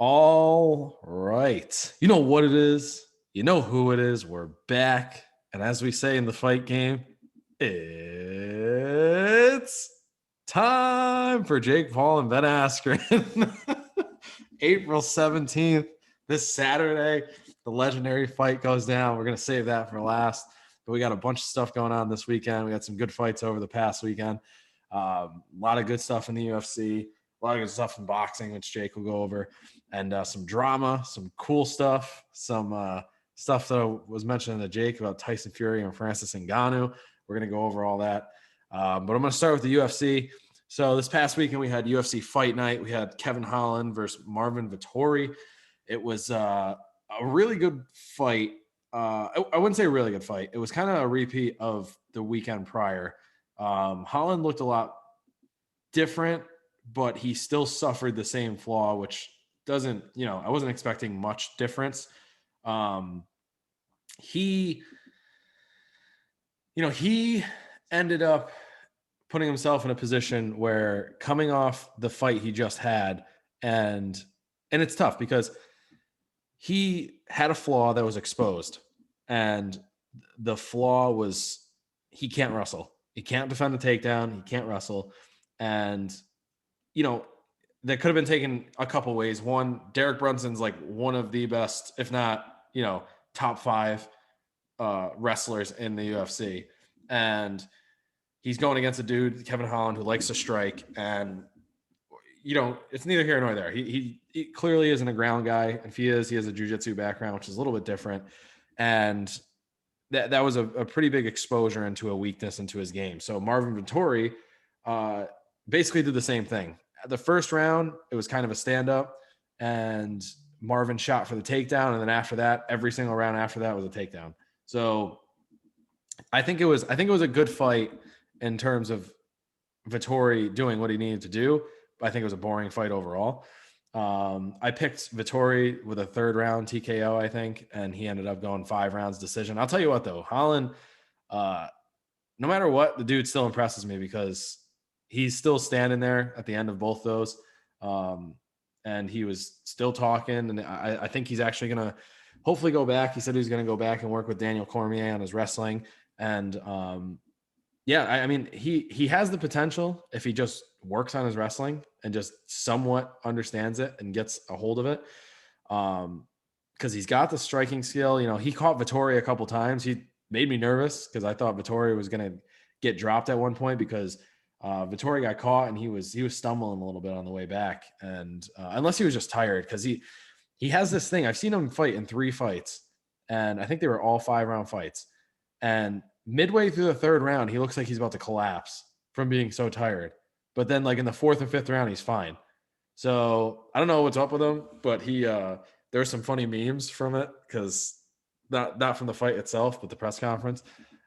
All right. You know what it is. You know who it is. We're back. And as we say in the fight game, it's time for Jake Paul and Ben Askren. April 17th, this Saturday, the legendary fight goes down. We're going to save that for last. But we got a bunch of stuff going on this weekend. We got some good fights over the past weekend. A lot of good stuff in the UFC, a lot of good stuff in boxing, which Jake will go over, and some drama, some cool stuff, some stuff that was mentioned to Jake about Tyson Fury and Francis Ngannou. We're going to go over all that. But I'm going to start with the UFC. So this past weekend, we had UFC Fight Night. We had Kevin Holland versus Marvin Vettori. It was a really good fight. I wouldn't say a really good fight. It was kind of a repeat of the weekend prior. Holland looked a lot different, but he still suffered the same flaw, which doesn't, I wasn't expecting much difference. He ended up putting himself in a position where coming off the fight he just had, and it's tough because he had a flaw that was exposed, and the flaw was he can't wrestle. He can't defend a takedown. He can't wrestle. And, that could have been taken a couple ways. One, Derek Brunson's like one of the best, if not, top 5 wrestlers in the UFC. And he's going against a dude, Kevin Holland, who likes to strike. And, it's neither here nor there. He clearly isn't a ground guy. And if he is, he has a jiu-jitsu background, which is a little bit different. And that was a pretty big exposure into a weakness into his game. So Marvin Vettori basically did the same thing. The first round, it was kind of a stand-up, and Marvin shot for the takedown. And then after that, every single round after that was a takedown. So I think it was a good fight in terms of Vettori doing what he needed to do. But I think it was a boring fight overall. I picked Vettori with a 3rd round TKO, I think, and he ended up going 5 rounds decision. I'll tell you what, though, Holland, no matter what, the dude still impresses me because he's still standing there at the end of both those. And he was still talking. And I think he's actually going to hopefully go back. He said he was going to go back and work with Daniel Cormier on his wrestling. And I mean, he has the potential if he just works on his wrestling and just somewhat understands it and gets a hold of it. Because he's got the striking skill. He caught Vettori a couple times. He made me nervous because I thought Vettori was going to get dropped at one point because Vettori got caught and he was stumbling a little bit on the way back. And unless he was just tired, because he has this thing. I've seen him fight in 3 fights, and I think they were all 5-round fights. And midway through the 3rd round, he looks like he's about to collapse from being so tired. But then, like in the 4th and 5th round, he's fine. So I don't know what's up with him, but there's some funny memes from it because not from the fight itself, but the press conference.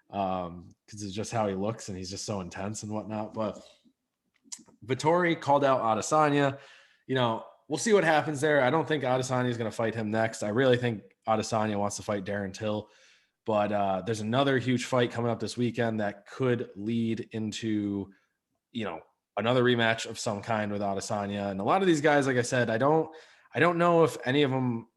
Because it's just how he looks and he's just so intense and whatnot. But Vettori called out Adesanya. We'll see what happens there. I don't think Adesanya is going to fight him next. I really think Adesanya wants to fight Darren Till. But there's another huge fight coming up this weekend that could lead into, another rematch of some kind with Adesanya. And a lot of these guys, like I said, I don't know if any of them,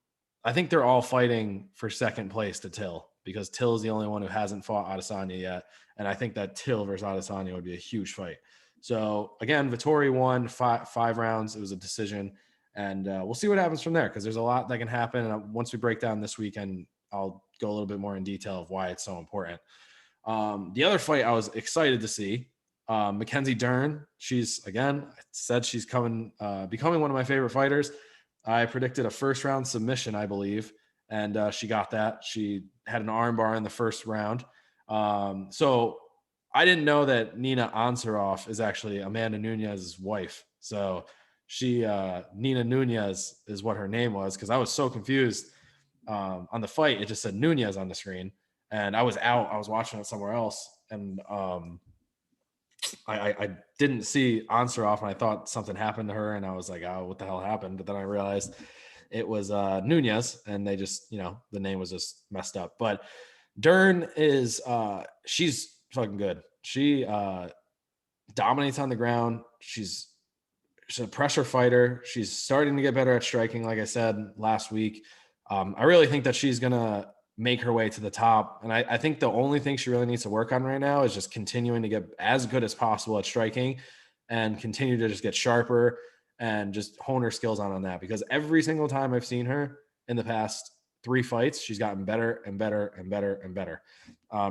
I think they're all fighting for 2nd place to Till, because Till is the only one who hasn't fought Adesanya yet. And I think that Till versus Adesanya would be a huge fight. So again, Vettori won 5 rounds. It was a decision. And we'll see what happens from there, because there's a lot that can happen. And once we break down this weekend, I'll go a little bit more in detail of why it's so important. The other fight I was excited to see, Mackenzie Dern. She's, again, said she's becoming one of my favorite fighters. I predicted a 1st round submission, I believe, and she got that. She had an armbar in the 1st round. So I didn't know that Nina Ansaroff is actually Amanda Nunez's wife. So Nina Nunez is what her name was, because I was so confused. On the fight, it just said Nunez on the screen, and I was out. I was watching it somewhere else, and I didn't see Ansaroff, and I thought something happened to her, and I was like, oh, what the hell happened? But then I realized it was Nunez, and they just, the name was just messed up. But Dern is she's fucking good. She dominates on the ground. She's she's a pressure fighter. She's starting to get better at striking, like I said last week. I really think that she's going to make her way to the top. And I think the only thing she really needs to work on right now is just continuing to get as good as possible at striking and continue to just get sharper and just hone her skills on that. Because every single time I've seen her in the past 3 fights, she's gotten better and better and better and better.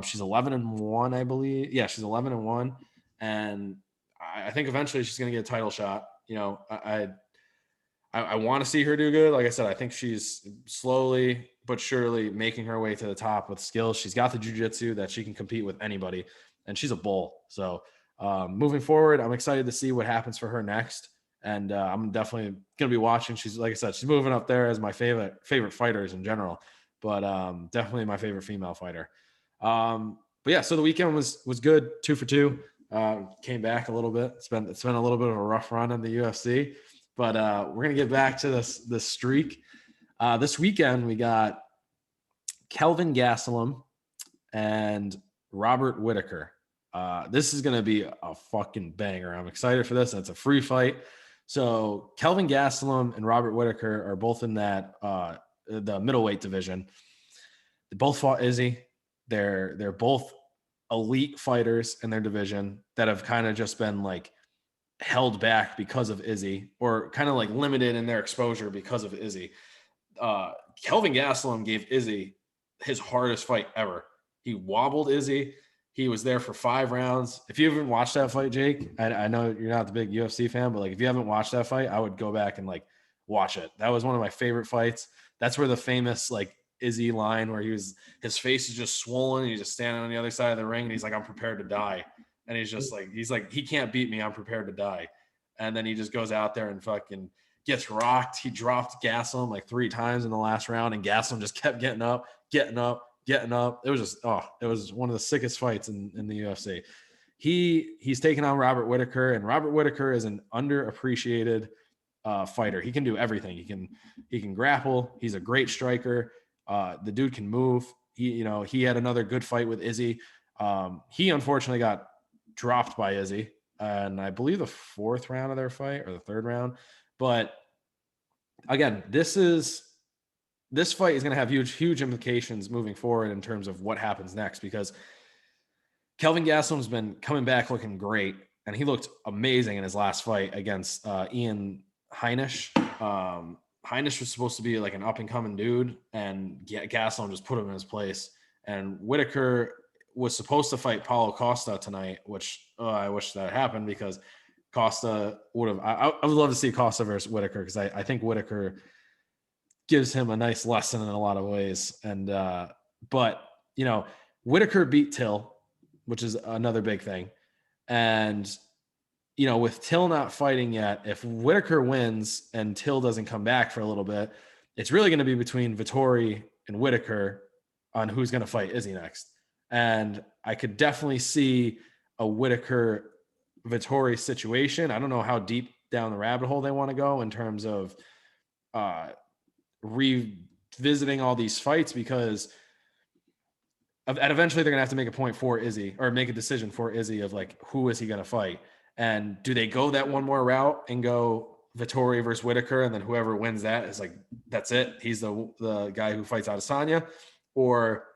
She's 11-1, I believe. Yeah, she's 11-1. And I think eventually she's going to get a title shot. You know, I want to see her do good. Like I said, I think she's slowly but surely making her way to the top with skills. She's got the jiu-jitsu that she can compete with anybody, and she's a bull. So moving forward, I'm excited to see what happens for her next. And I'm definitely going to be watching. She's, like I said, she's moving up there as my favorite fighters in general, but definitely my favorite female fighter. But yeah, so the weekend was good. 2 for 2. Came back a little bit. It's been a little bit of a rough run in the UFC. But we're going to get back to this streak. This weekend, we got Kelvin Gastelum and Robert Whittaker. This is going to be a fucking banger. I'm excited for this. And it's a free fight. So Kelvin Gastelum and Robert Whittaker are both in that the middleweight division. They both fought Izzy. They're both elite fighters in their division that have kind of just been like held back because of Izzy, or kind of like limited in their exposure because of Izzy. Kelvin Gastelum gave Izzy his hardest fight ever. He wobbled Izzy. He was there for 5 rounds. If you haven't watched that fight, Jake, I know you're not the big UFC fan, but like if you haven't watched that fight, I would go back and like watch it. That was one of my favorite fights. That's where the famous like Izzy line where his face is just swollen. He's just standing on the other side of the ring and he's like, I'm prepared to die. And he's like, he can't beat me. I'm prepared to die. And then he just goes out there and fucking gets rocked. He dropped Gastelum like 3 times in the last round, and Gastelum just kept getting up. It was just, it was one of the sickest fights in the UFC. He's taking on Robert Whittaker, and Robert Whittaker is an underappreciated fighter. He can do everything. He can grapple. He's a great striker. The dude can move. He had another good fight with Izzy. He unfortunately got dropped by Izzy, and I believe the 4th round of their fight or the 3rd round. But again, this fight is going to have huge implications moving forward in terms of what happens next, because Kelvin Gastelum's been coming back looking great, and he looked amazing in his last fight against Ian Heinisch. Heinisch was supposed to be like an up-and-coming dude, and Gastelum just put him in his place. And Whittaker was supposed to fight Paulo Costa tonight, which I wish that happened, because Costa would have. I would love to see Costa versus Whittaker, because I think Whittaker gives him a nice lesson in a lot of ways. And but Whittaker beat Till, which is another big thing. And with Till not fighting yet, if Whittaker wins and Till doesn't come back for a little bit, it's really going to be between Vettori and Whittaker on who's going to fight Izzy next. And I could definitely see a Whittaker Vettori situation. I don't know how deep down the rabbit hole they want to go in terms of revisiting all these fights, because eventually they're going to have to make a point for Izzy, or make a decision for Izzy of like, who is he going to fight? And do they go that one more route and go Vettori versus Whittaker, and then whoever wins that is like, that's it, he's the guy who fights Adesanya? Or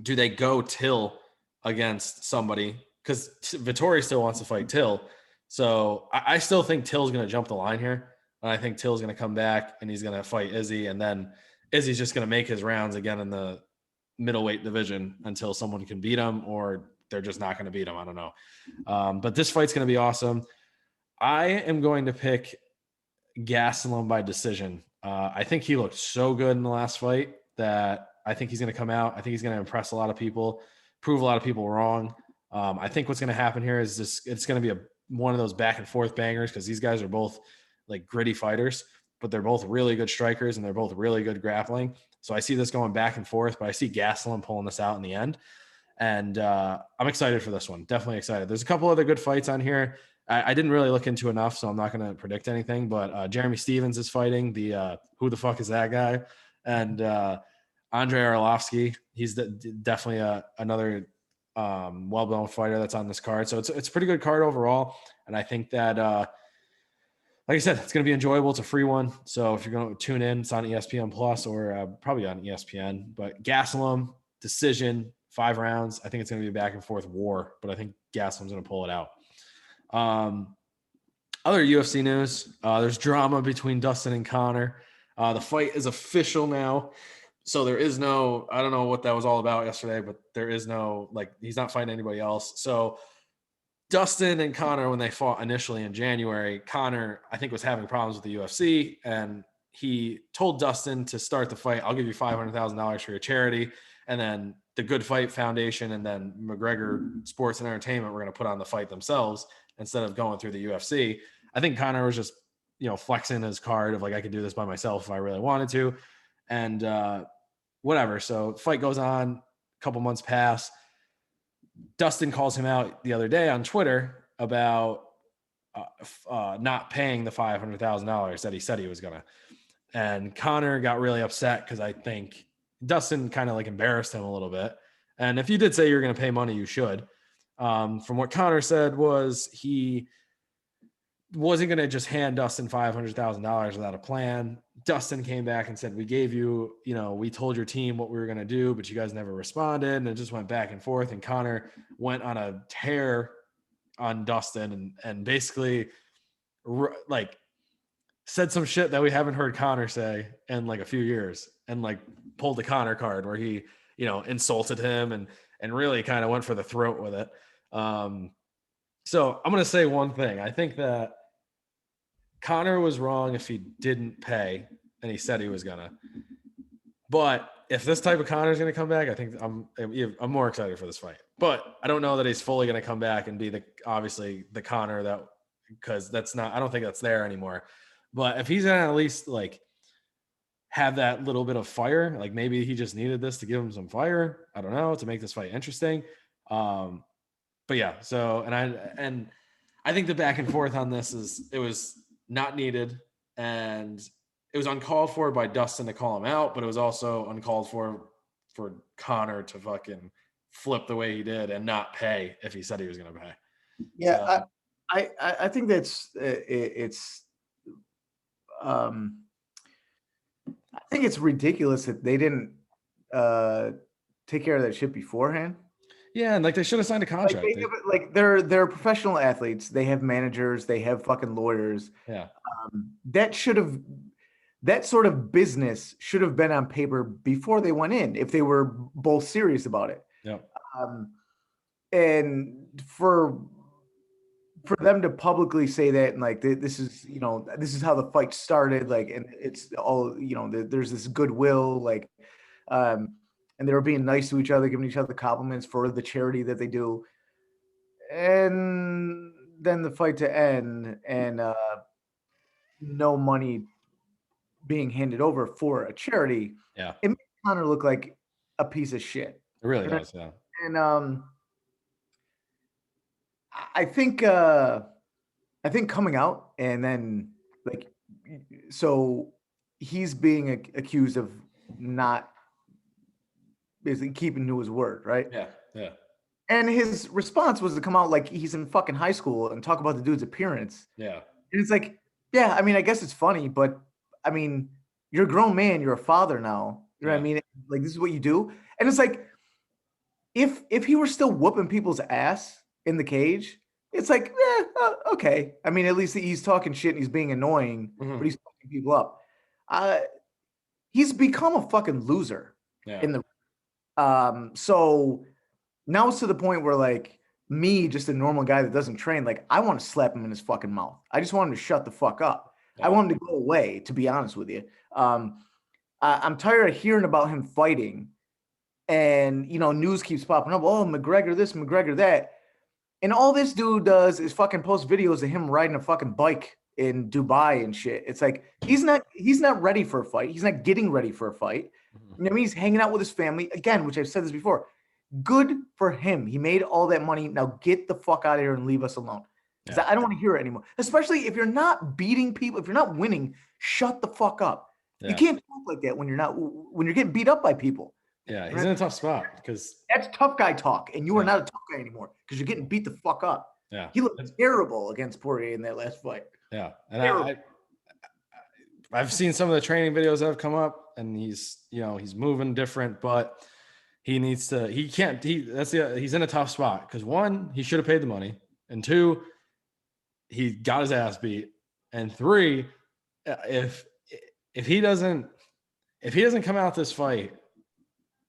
do they go Till against somebody? Because Vettori still wants to fight Till. So I still think Till's going to jump the line here. And I think Till's going to come back and he's going to fight Izzy. And then Izzy's just going to make his rounds again in the middleweight division until someone can beat him, or they're just not going to beat him. I don't know. But this fight's going to be awesome. I am going to pick Gastelum by decision. I think he looked so good in the last fight that I think he's going to come out. I think he's going to impress a lot of people, prove a lot of people wrong. I think what's going to happen here is it's going to be one of those back and forth bangers, because these guys are both like gritty fighters, but they're both really good strikers and they're both really good grappling. So I see this going back and forth, but I see Gastelum pulling this out in the end. And I'm excited for this one. Definitely excited. There's a couple other good fights on here. I didn't really look into enough, so I'm not going to predict anything, but Jeremy Stevens is fighting the who the fuck is that guy? And Andrei Arlovsky, he's definitely another well-known fighter that's on this card. So it's a pretty good card overall. And I think that like I said, it's going to be enjoyable. It's a free one. So if you're going to tune in, it's on ESPN Plus or probably on ESPN. But Gastelum, decision, 5 rounds. I think it's going to be a back and forth war, but I think Gastelum's going to pull it out. Other UFC news, there's drama between Dustin and Conor. The fight is official now. So there is no, I don't know what that was all about yesterday, but there is no, like, he's not fighting anybody else. So Dustin and Conor, when they fought initially in January, Conor, I think, was having problems with the UFC, and he told Dustin to start the fight. I'll give you $500,000 for your charity. And then the Good Fight Foundation and then McGregor Sports and Entertainment were going to put on the fight themselves instead of going through the UFC. I think Conor was just, flexing his card of like, I could do this by myself if I really wanted to. And whatever. So fight goes on, a couple months pass. Dustin calls him out the other day on Twitter about not paying the $500,000 that he said he was going to. And Conor got really upset because I think Dustin kind of like embarrassed him a little bit. And if you did say you're going to pay money, you should. From what Conor said was he wasn't going to just hand Dustin $500,000 without a plan. Dustin came back and said, we gave you, we told your team what we were going to do, but you guys never responded. And it just went back and forth. And Conor went on a tear on Dustin and basically like said some shit that we haven't heard Conor say in like a few years, and like pulled the Conor card where he, insulted him and really kind of went for the throat with it. So I'm going to say one thing. I think that Conor was wrong if he didn't pay, and he said he was going to. But if this type of Conor is going to come back, I think I'm more excited for this fight. But I don't know that he's fully going to come back and be obviously the Conor that, because I don't think that's there anymore. But if he's going to at least like have that little bit of fire, like maybe he just needed this to give him some fire. I don't know, to make this fight interesting. But yeah, so, and I think the back and forth on this it was not needed, and it was uncalled for by Dustin to call him out, but it was also uncalled for Conor to fucking flip the way he did and not pay if he said he was going to pay. Yeah. So, I think I think it's ridiculous that they didn't take care of that shit beforehand. Yeah, and like they should have signed a contract. They're professional athletes. They have managers. They have fucking lawyers. Yeah. That sort of business should have been on paper before they went in, if they were both serious about it. Yeah. And for them to publicly say that, and like this is how the fight started, like, and it's all, there's this goodwill, like, and they were being nice to each other, giving each other compliments for the charity that they do. And then the fight to end and no money being handed over for a charity. Yeah. It makes Conor look like a piece of shit. It really does, yeah. And I think coming out and then like, so he's being accused of not basically keeping to his word, right? Yeah, yeah. And his response was to come out like he's in fucking high school and talk about the dude's appearance. Yeah. And it's like, yeah, I mean, I guess it's funny, but I mean, you're a grown man, you're a father now. You know what I mean? Like, this is what you do. And it's like, if he were still whooping people's ass in the cage, it's like, okay. I mean, at least he's talking shit and he's being annoying, but he's fucking people up. He's become a fucking loser in the so now it's to the point where, like, me, just a normal guy that doesn't train, like, I want to slap him in his fucking mouth. I just want him to shut the fuck up. I want him to go away, to be honest with you. I'm tired of hearing about him fighting, and, news keeps popping up. Oh, McGregor this, McGregor that. And all this dude does is fucking post videos of him riding a fucking bike in Dubai and shit. It's like, he's not ready for a fight. He's not getting ready for a fight. I mean, he's hanging out with his family again, which I've said this before. Good for him. He made all that money. Now get the fuck out of here and leave us alone. Because I don't want to hear it anymore. Especially if you're not beating people, if you're not winning, shut the fuck up. Yeah. You can't talk like that when you're getting beat up by people. Yeah, he's in a tough spot because that's tough guy talk, and you are not a tough guy anymore because you're getting beat the fuck up. Yeah. He looked terrible against Poirier in that last fight. Yeah. And I've seen some of the training videos that have come up, and he's moving different, but he's in a tough spot because 1, he should have paid the money, and 2, he got his ass beat, and 3, if he doesn't come out this fight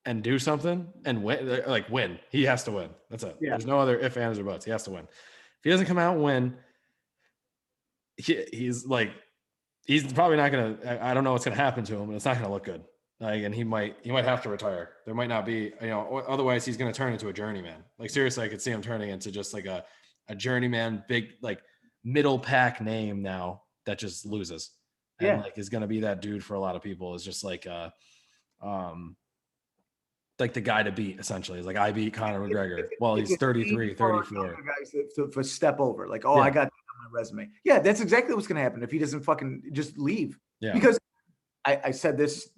and do something and win, he has to win. That's it. Yeah. There's no other ifs, ands, or buts. He has to win. If he doesn't come out and win, he's probably not gonna. I don't know what's gonna happen to him, but it's not gonna look good. And he might have to retire. There might not be, otherwise he's gonna turn into a journeyman. Like, seriously, I could see him turning into just like a journeyman, big like middle pack name now that just loses. And is gonna be that dude for a lot of people. Is just like like the guy to beat, essentially. Is like, I beat Conor McGregor. Well, he's 33, 34. Guys to step over. Like, I got that on my resume. Yeah, that's exactly what's going to happen if he doesn't fucking just leave. Yeah. Because I said this,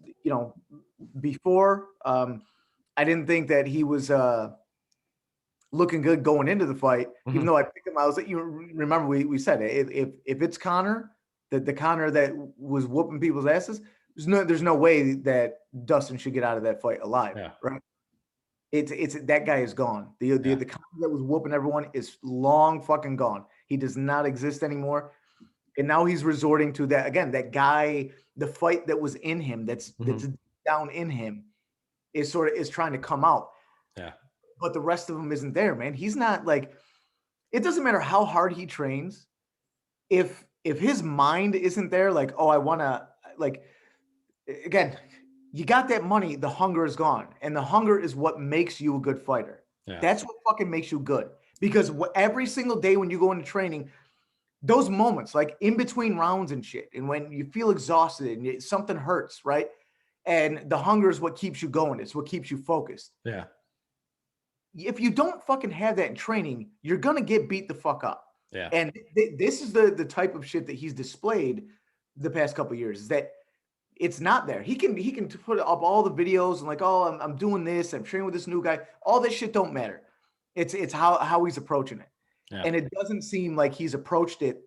before. I didn't think that he was looking good going into the fight, even though I picked him. I was like, you remember we said if it's Conor, the Conor that was whooping people's asses, there's no way that Dustin should get out of that fight alive, right? It's that guy is gone. The Conor that was whooping everyone is long fucking gone. He does not exist anymore, and now he's resorting to that again. That guy, the fight that was in him, that's down in him, is trying to come out. Yeah, but the rest of him isn't there, man. He's not like. It doesn't matter how hard he trains, if his mind isn't there, like, I want to like. Again, you got that money, the hunger is gone. And the hunger is what makes you a good fighter. Yeah. That's what fucking makes you good. Because every single day when you go into training, those moments, like in between rounds and shit, and when you feel exhausted and something hurts, right? And the hunger is what keeps you going. It's what keeps you focused. Yeah. If you don't fucking have that in training, you're going to get beat the fuck up. Yeah. And this is the type of shit that he's displayed the past couple of years, is that it's not there. He can put up all the videos and like, I'm doing this, I'm training with this new guy. All this shit don't matter. It's how he's approaching it. Yeah. And it doesn't seem like he's approached it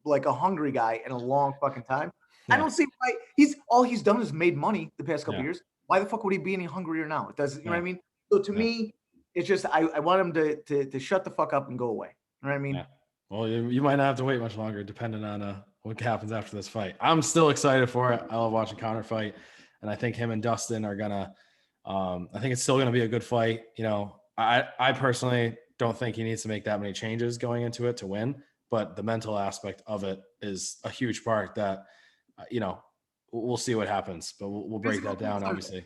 like a hungry guy in a long fucking time. Yeah. I don't see why he's done is made money the past couple of years. Why the fuck would he be any hungrier now? It doesn't, you know what I mean? So to me, it's just I want him to shut the fuck up and go away. You know what I mean? Yeah. Well, you might not have to wait much longer, depending on what happens after this fight. I'm still excited for it. I love watching Conor fight, and I think him and Dustin are gonna. I think it's still gonna be a good fight. I personally don't think he needs to make that many changes going into it to win, but the mental aspect of it is a huge part that, we'll see what happens, but we'll break that down, obviously.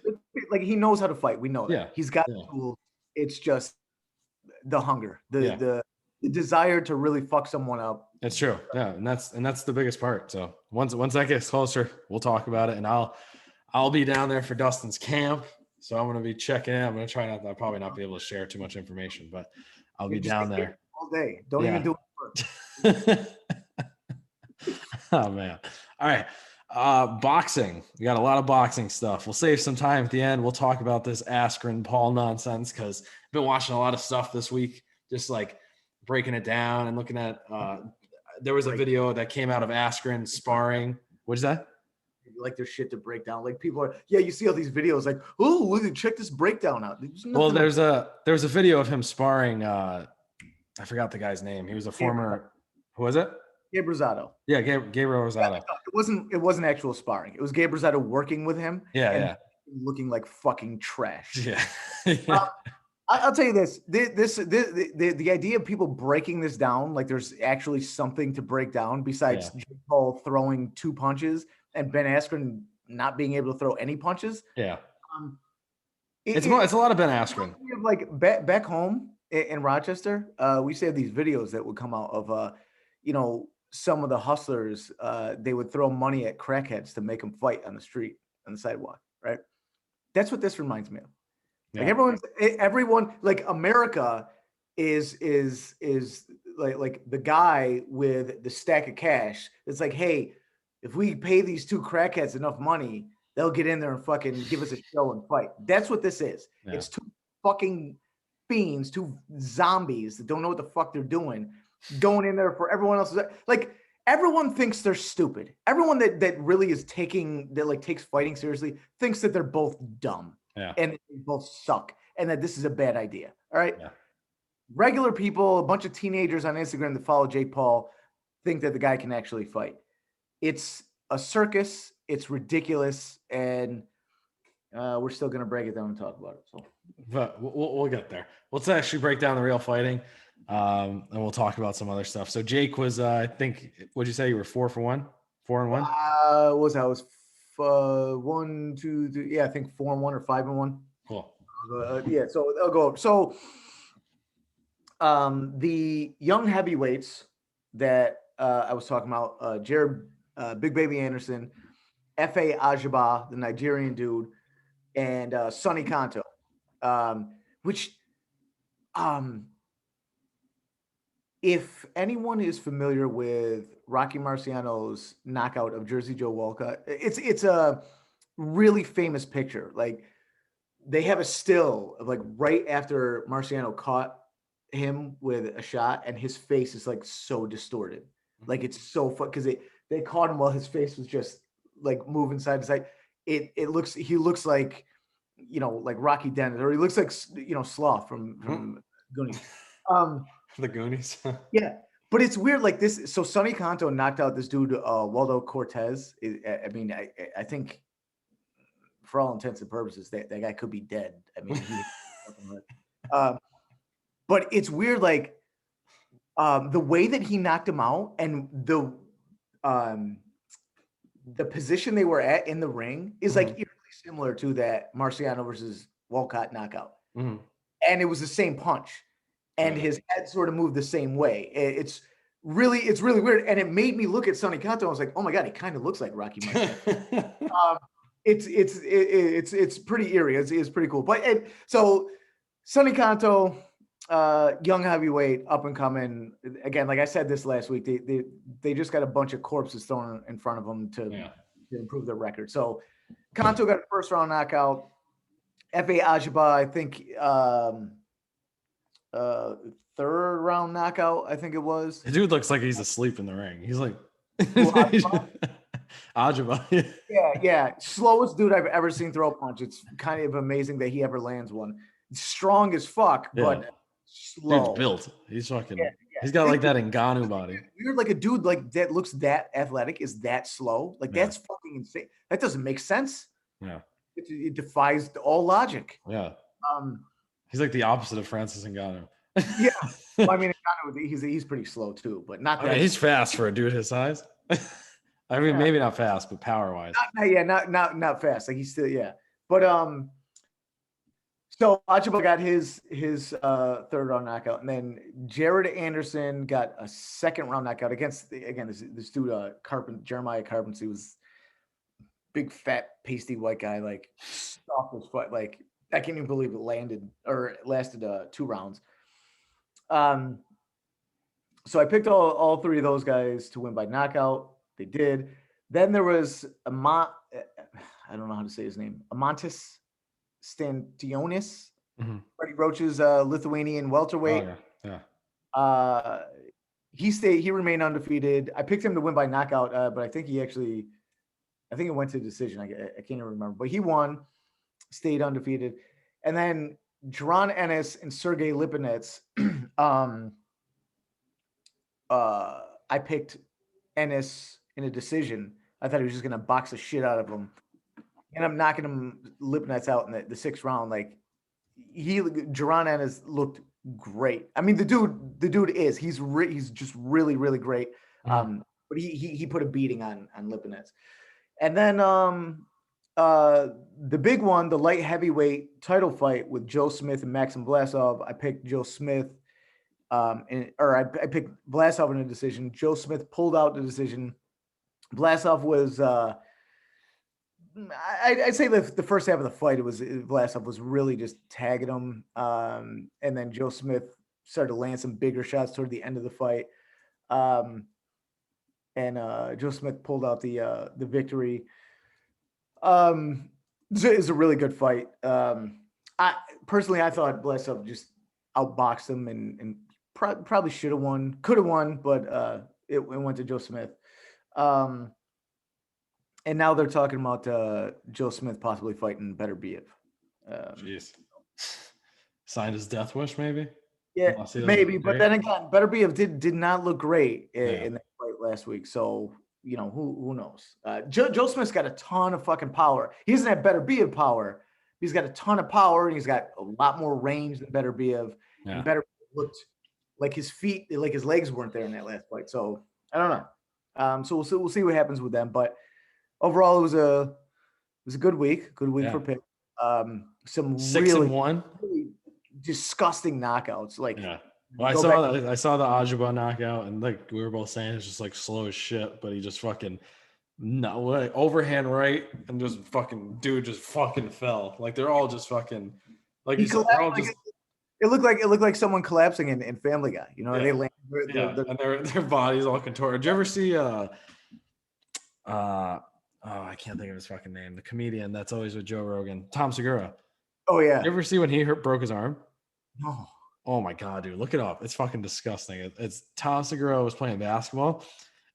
Like, he knows how to fight. We know that. Yeah. He's got the tools. It's just the hunger, the desire to really fuck someone up. It's true. Yeah. And that's the biggest part. So once that gets closer, we'll talk about it, and I'll be down there for Dustin's camp. So I'm going to be checking in. I'm going to try I'll probably not be able to share too much information, but I'll be down there all day. Don't even do it. Oh man. All right. Boxing. We got a lot of boxing stuff. We'll save some time at the end. We'll talk about this Askren Paul nonsense, because I've been watching a lot of stuff this week, just like breaking it down and looking at there was a video that came out of Askren sparring. What is that? Like, there's shit to break down. Like, people are, you see all these videos like, check this breakdown out. Well, there's a video of him sparring. I forgot the guy's name. He was a former. Who was it? Gabe Rosado. Yeah, Gabriel Rosado. It wasn't actual sparring. It was Gabe Rosado working with him. Yeah. Looking like fucking trash. Yeah. I'll tell you this. The idea of people breaking this down, like there's actually something to break down besides Jake Paul throwing 2 punches and Ben Askren not being able to throw any punches. Yeah. It's a lot of Ben Askren. Like back home in Rochester, we used to have these videos that would come out of some of the hustlers, they would throw money at crackheads to make them fight on the street, on the sidewalk, right? That's what this reminds me of. Like, everyone, like, America is like the guy with the stack of cash. It's like, hey, if we pay these 2 crackheads enough money, they'll get in there and fucking give us a show and fight. That's what this is. Yeah. It's 2 fucking fiends, two zombies that don't know what the fuck they're doing, going in there for everyone else. Like everyone thinks they're stupid. Everyone that really is takes fighting seriously thinks that they're both dumb and they both suck and that this is a bad idea. All right. Yeah. Regular people, a bunch of teenagers on Instagram that follow Jake Paul think that the guy can actually fight. It's a circus. It's ridiculous. And we're still going to break it down and talk about it. So, but we'll get there. Let's actually break down the real fighting. And we'll talk about some other stuff. So Jake was, I think, what'd you say? You were 4-1? 4-1? I was 1, 2, 3. Yeah, I think 4-1 or 5-1. Cool. Yeah, so I'll go. So the young heavyweights that I was talking about, Jared Big Baby Anderson, F.A. Ajaba, the Nigerian dude, and Sonny Kanto, which if anyone is familiar with Rocky Marciano's knockout of Jersey Joe Walcott, it's a really famous picture. Like they have a still of like right after Marciano caught him with a shot, and his face is like so distorted. Like it's so fun because they caught him while his face was just like moving side to side. He looks like, you know, like Rocky Dennis, or he looks like, you know, Sloth from Goonies. The Goonies. Yeah, but it's weird like this. So Sonny Kanto knocked out this dude, Waldo Cortez. I mean, I think for all intents and purposes, that guy could be dead. I mean, but it's weird, like the way that he knocked him out and the position they were at in the ring is like eerily similar to that Marciano versus Walcott knockout. And it was the same punch. And his head sort of moved the same way. It's really weird. And it made me look at Sonny Kanto. I was like, oh my God, he kind of looks like Rocky Marciano. It's pretty eerie. It's pretty cool. But so Sonny Kanto, young heavyweight, up and coming. Again, like I said this last week, they just got a bunch of corpses thrown in front of them to improve their record. So Kanto got a first round knockout. F.A. Ajaba, I think, third round knockout, I think it was. The dude looks like he's asleep in the ring. He's like Ajaba. Yeah. Slowest dude I've ever seen throw a punch. It's kind of amazing that he ever lands one. Strong as fuck, but slow. Dude's built. He's fucking. Yeah. He's got like that Ngannou body. Weird, like a dude like that looks that athletic is that slow. Like that's fucking insane. That doesn't make sense. Yeah. It defies all logic. Yeah. He's like the opposite of Francis Ngannou. Yeah. Well, I mean, he's pretty slow too, but not that. I mean, he's fast for a dude his size. I mean, maybe not fast, but power wise. Not fast. Like he's still, But so Ajaba got his third round knockout, and then Jared Anderson got a second round knockout against this dude Jeremiah Carpenter. He was big fat pasty white guy, like soft as fuck. Like I can't even believe it lasted 2 rounds. So I picked all 3 of those guys to win by knockout. They did. Then there was I don't know how to say his name. Amantis Stantionis, Freddie Roach's Lithuanian welterweight. He remained undefeated. I picked him to win by knockout, but I think it went to decision. I can't even remember, but he won, stayed undefeated. And then Jaron Ennis and Sergey Lipinets. I picked Ennis in a decision. I thought he was just gonna box the shit out of him. And I'm knocking him Lipinets out in the 6th round. Like Jaron Ennis looked great. I mean, the dude he's just really, really great. But he put a beating on Lipinets. And then the big one, the light heavyweight title fight with Joe Smith and Maxim Vlasov. I picked Joe Smith, I picked Vlasov in a decision. Joe Smith pulled out the decision. Vlasov was, I'd say the first half of the fight, Vlasov was really just tagging him, and then Joe Smith started to land some bigger shots toward the end of the fight, and Joe Smith pulled out the victory. It's a really good fight. I thought Vlasov just outboxed him and probably should have won, could have won, but it went to Joe Smith. And now they're talking about Joe Smith possibly fighting Beterbiev. Jeez. Signed his death wish, maybe? Yeah, maybe. But then again, Beterbiev did not look great in that fight last week. So, who knows? Joe Smith's got a ton of fucking power. He doesn't have Beterbiev power. He's got a ton of power, and he's got a lot more range than Beterbiev. Yeah. And Beterbiev looked like his feet, like his legs weren't there in that last fight. So I don't know. So we'll see what happens with them. But overall, it was a good week. Good week for pick. Some 6-1. really disgusting knockouts. Like, well, I saw the Ajiba knockout, and like we were both saying, it's just like slow as shit. But he just fucking overhand right, and just fucking fell. Like they're all just fucking like you said, they're all just. It looked like someone collapsing in Family Guy. They land. And their bodies all contorted. Did you ever see I can't think of his fucking name. The comedian that's always with Joe Rogan, Tom Segura. Oh yeah. You ever see when he broke his arm? No. Oh my god, dude, look it up. It's fucking disgusting. It's Tom Segura was playing basketball,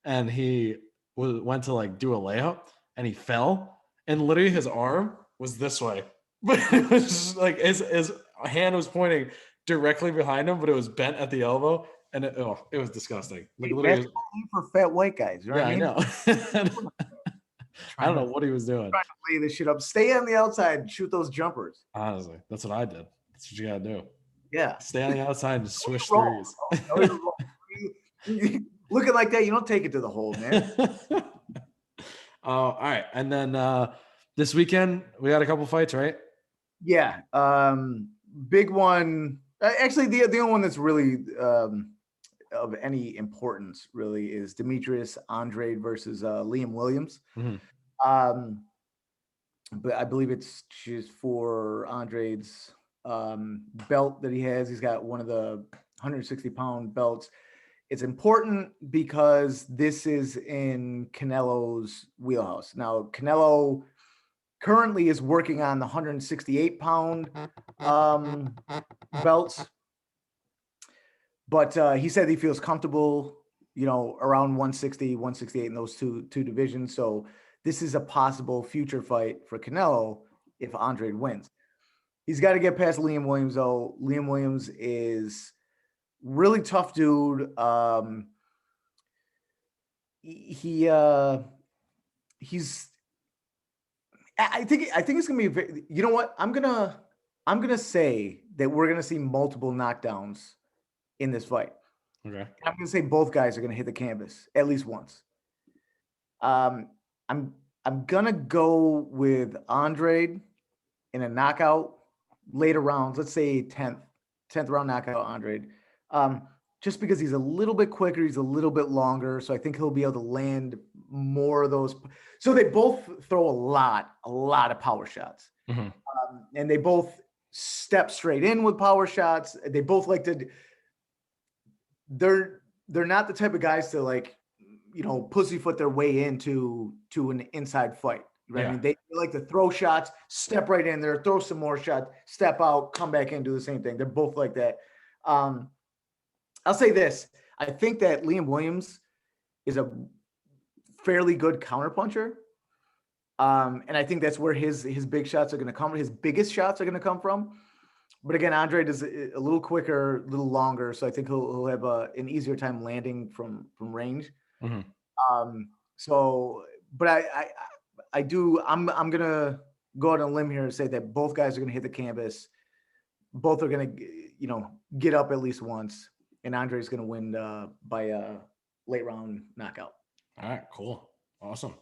and he went to like do a layup, and he fell, and literally his arm was this way, but it was just like his hand was pointing directly behind him, but it was bent at the elbow, and it was disgusting. Like literally for fat white guys. You know what I mean? know. I don't know what he was doing. Trying to lay this shit up. Stay on the outside and shoot those jumpers. Honestly, that's what I did. That's what you gotta do. Yeah. Stay on the outside and swish threes. Looking like that, you don't take it to the hole, man. All right. And then this weekend, we got a couple fights, right? Yeah. Big one. Actually, the only one that's really of any importance really is Demetrius Andrade versus Liam Williams. Mm-hmm. But I believe it's just for Andrade's belt that he has. He's got one of the 160-pound belts. It's important because this is in Canelo's wheelhouse. Now, Canelo currently is working on the 168-pound belts. But he said he feels comfortable, around 160, 168 in those two divisions. So this is a possible future fight for Canelo if Andrade wins. He's got to get past Liam Williams, though. Liam Williams is really tough dude. He's. I think it's gonna be. You know what? I'm gonna say that we're gonna see multiple knockdowns in this fight. Okay. I'm gonna say both guys are gonna hit the canvas at least once. I'm gonna go with Andrade in a knockout later rounds. Let's say 10th round knockout Andrade. Just because he's a little bit quicker, he's a little bit longer, so I think he'll be able to land more of those. So they both throw a lot of power shots, and they both step straight in with power shots. They both like to. They're not the type of guys to pussyfoot their way into an inside fight. Right? Yeah. I mean, they like to throw shots, step right in there, throw some more shots, step out, come back in, do the same thing. They're both like that. I'll say this. I think that Liam Williams is a fairly good counterpuncher. And I think that's where his big shots are going to come. His biggest shots are going to come from. But again, Andrade is a little quicker, a little longer. So I think he'll have an easier time landing from range. Mm-hmm. But I'm going to go out on a limb here and say that both guys are going to hit the canvas. Both are going to, get up at least once. And Andre's going to win by a late round knockout. All right, cool. Awesome.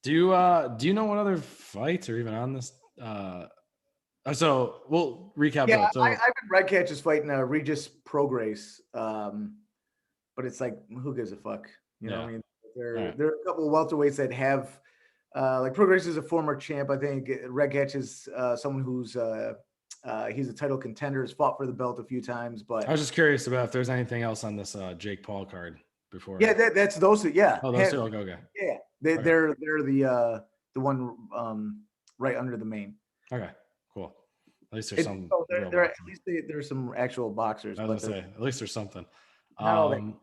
Do you know what other fights are even on this? So we'll recap. Yeah, So I've been Red Catches fighting Regis Prograis. But it's like, who gives a fuck? You know what I mean? There are a couple of welterweights that have, like Prograis is a former champ. I think Red Catch is someone who's he's a title contender, has fought for the belt a few times. But I was just curious about if there's anything else on this Jake Paul card before. Yeah, that's those two. Yeah. Oh, those two. Okay. Yeah, they're the one right under the main. Okay, cool. At least there's some real At boxing. least there's some actual boxers. I was gonna say, at least there's something. Not all that.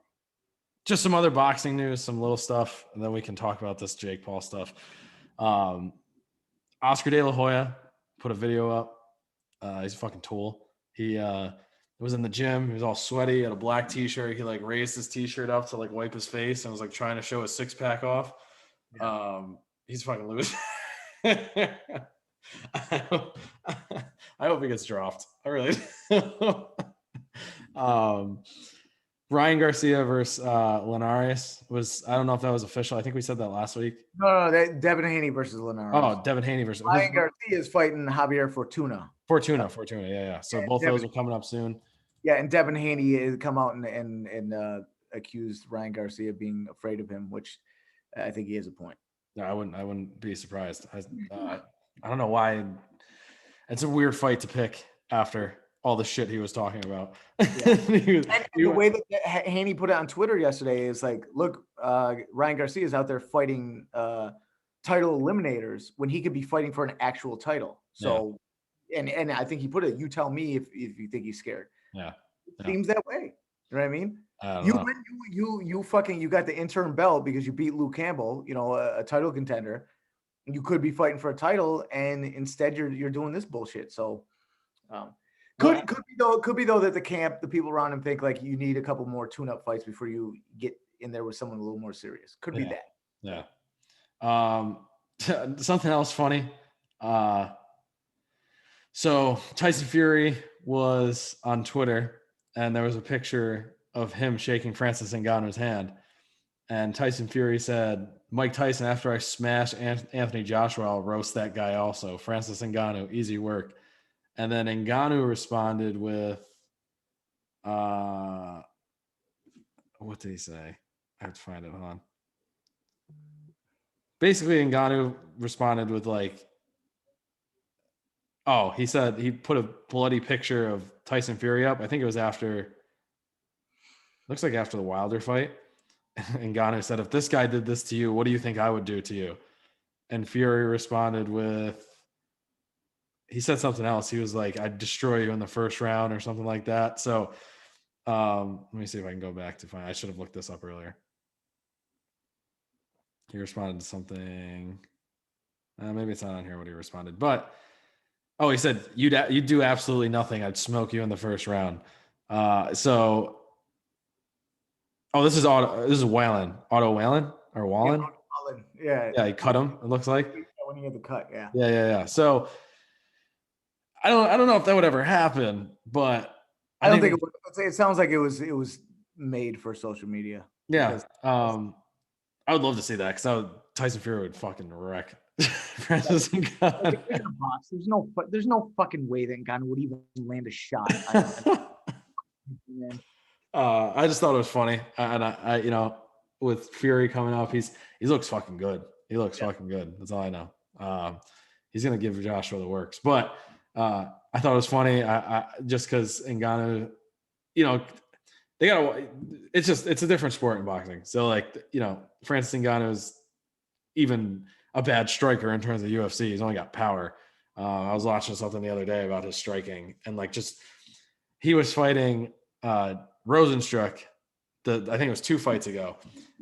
Just some other boxing news, some little stuff, and then we can talk about this Jake Paul stuff. Oscar De La Hoya put a video up. He's a fucking tool. He was in the gym. He was all sweaty, had a black t-shirt. He like raised his t-shirt up to like wipe his face and was like trying to show his six pack off. Yeah. He's fucking loose. I hope he gets dropped. I really do. Ryan Garcia versus Linares was, I don't know if that was official. I think we said that last week. No, Devin Haney versus Linares. Oh, Devin Haney versus Ryan Garcia is fighting Javier Fortuna. Fortuna, yeah. So both Devin, those are coming up soon. Yeah, and Devin Haney has come out and accused Ryan Garcia of being afraid of him, which I think he has a point. No, I wouldn't be surprised. I don't know why. It's a weird fight to pick after all the shit he was talking about. Yeah. The way that Haney put it on Twitter yesterday is like, look, Ryan Garcia is out there fighting title eliminators when he could be fighting for an actual title. So, yeah. and I think he put it, you tell me if you think he's scared. Yeah. It seems that way. You know what I mean? You got the interim belt because you beat Luke Campbell, a title contender. You could be fighting for a title, and instead you're doing this bullshit. So, could be though that the people around him think like you need a couple more tune-up fights before you get in there with someone a little more serious. Could be that. Yeah. Something else funny. So Tyson Fury was on Twitter, and there was a picture of him shaking Francis Ngannou's hand. And Tyson Fury said, Mike Tyson, after I smash Anthony Joshua, I'll roast that guy also. Francis Ngannou, easy work. And then Ngannou responded with, what did he say? I have to find it. Hold on. Basically, Ngannou responded with like, he said he put a bloody picture of Tyson Fury up. I think it was looks like after the Wilder fight. And Ngannou said, if this guy did this to you, what do you think I would do to you? And Fury responded with, he said something else. He was like, I'd destroy you in the first round or something like that. So let me see if I can go back to find. I should have looked this up earlier. He responded to something. Maybe it's not on here what he responded. But, he said, you'd do absolutely nothing. I'd smoke you in the first round. This is Whalen. Otto Whalen or Wallen? Yeah, he cut him, it looks like. When he had the cut, yeah. Yeah. So I don't know if that would ever happen, but I don't think it would. It sounds like it was made for social media. Yeah. I would love to see that because Tyson Fury would fucking wreck Francis Ngannou. There's no fucking way that Ngannou would even land a shot. I just thought it was funny, and I with Fury coming up, he looks fucking good. He looks fucking good. That's all I know. He's gonna give Joshua the works, but I thought it was funny. I just because Ngannou, they gotta. It's a different sport in boxing. So Francis Ngannou is even a bad striker in terms of UFC. He's only got power. I was watching something the other day about his striking, and he was fighting Rosenstruck. I think it was 2 fights ago,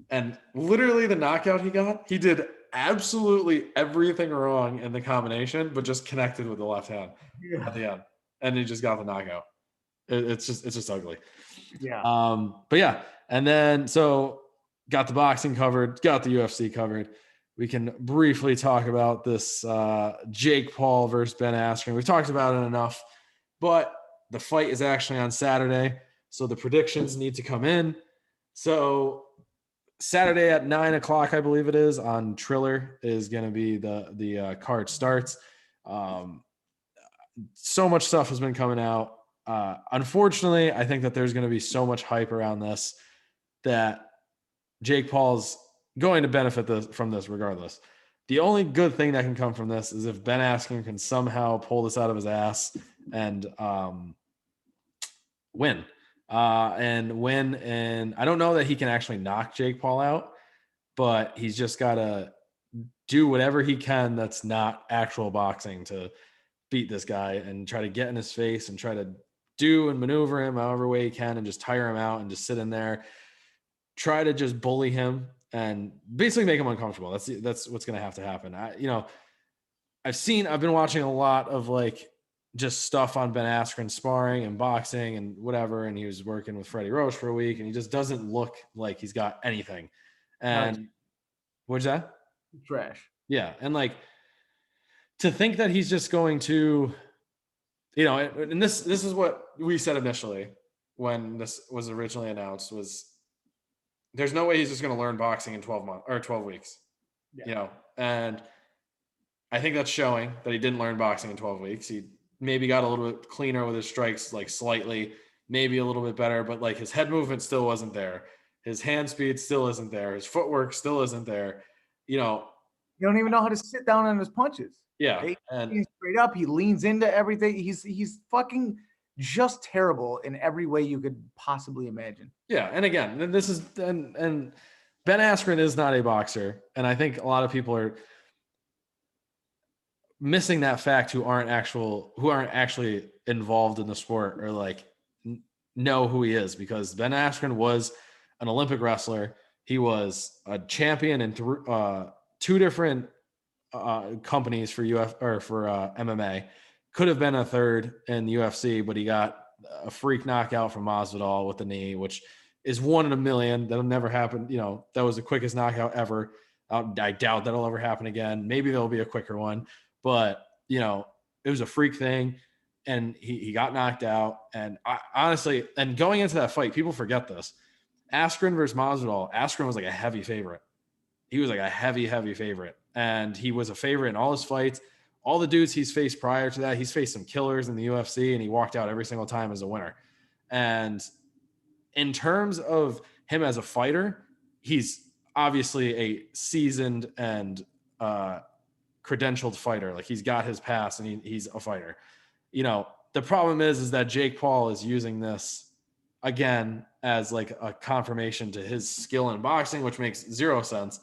and literally the knockout he got, he did absolutely everything wrong in the combination, but just connected with the left hand at the end, and he just got the knockout. It's just ugly. Yeah. But yeah, and then so got the boxing covered, got the UFC covered. We can briefly talk about this Jake Paul versus Ben Askren. We've talked about it enough, but the fight is actually on Saturday, so the predictions need to come in. So Saturday at 9:00, I believe it is, on Triller is going to be the card starts. So much stuff has been coming out. Unfortunately, I think that there's going to be so much hype around this that Jake Paul's going to benefit from this regardless. The only good thing that can come from this is if Ben Askren can somehow pull this out of his ass and win. And I don't know that he can actually knock Jake Paul out, but he's just got to do whatever he can that's not actual boxing to beat this guy and try to get in his face and try to do and maneuver him however way he can and just tire him out and just sit in there, try to just bully him and basically make him uncomfortable. That's what's going to have to happen. I've been watching a lot of like just stuff on Ben Askren sparring and boxing and whatever. And he was working with Freddie Roach for a week and he just doesn't look like he's got anything. And what's that? Trash. Yeah. And like to think that he's just going to, and this is what we said initially when this was originally announced was there's no way he's just going to learn boxing in 12 months or 12 weeks, and I think that's showing that he didn't learn boxing in 12 weeks. He maybe got a little bit cleaner with his strikes, like slightly, maybe a little bit better, but like his head movement still wasn't there. His hand speed still isn't there. His footwork still isn't there. You don't even know how to sit down on his punches. Yeah. He's straight up. He leans into everything. He's fucking just terrible in every way you could possibly imagine. Yeah. And again, and Ben Askren is not a boxer. And I think a lot of people are missing that fact who aren't actually involved in the sport or like know who he is, because Ben Askren was an Olympic wrestler. He was a champion in two different companies for MMA. Could have been a third in the UFC, but he got a freak knockout from Masvidal with the knee, which is 1 in a million. That'll never happen. That was the quickest knockout ever. I doubt that'll ever happen again. Maybe there'll be a quicker one, but it was a freak thing, and he got knocked out. And honestly, going into that fight, people forget this. Askren versus Masvidal. Askren was like a heavy favorite. He was like a heavy favorite, and he was a favorite in all his fights. All the dudes he's faced prior to that, he's faced some killers in the UFC, and he walked out every single time as a winner. And in terms of him as a fighter, he's obviously a seasoned and credentialed fighter. Like, he's got his past, and he's a fighter. The problem is that Jake Paul is using this again as like a confirmation to his skill in boxing, which makes zero sense.